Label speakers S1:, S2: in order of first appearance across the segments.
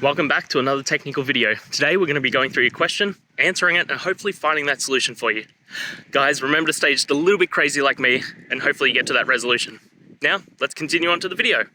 S1: Welcome back to another technical video. Today we're going to be going through your question, answering it, and hopefully finding that solution for you. Guys, remember to stay just a little bit crazy like me, and hopefully you get to that resolution. Now, let's continue on to the video.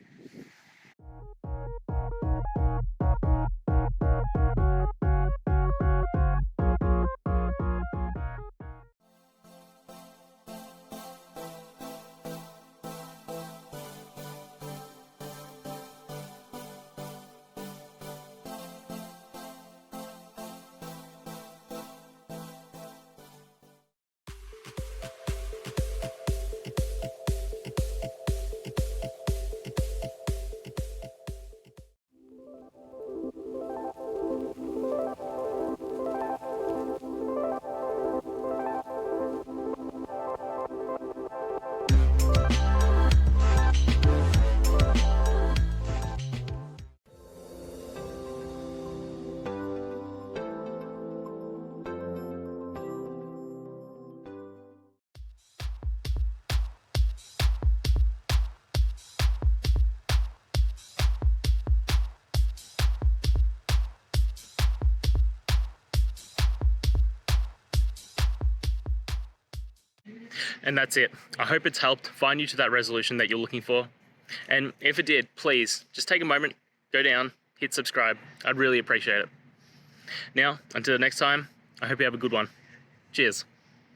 S1: And that's it. I hope it's helped find you to that resolution that you're looking for. And if it did, please just take a moment, go down, hit subscribe. I'd really appreciate it. Now, until next time, I hope you have a good one. Cheers.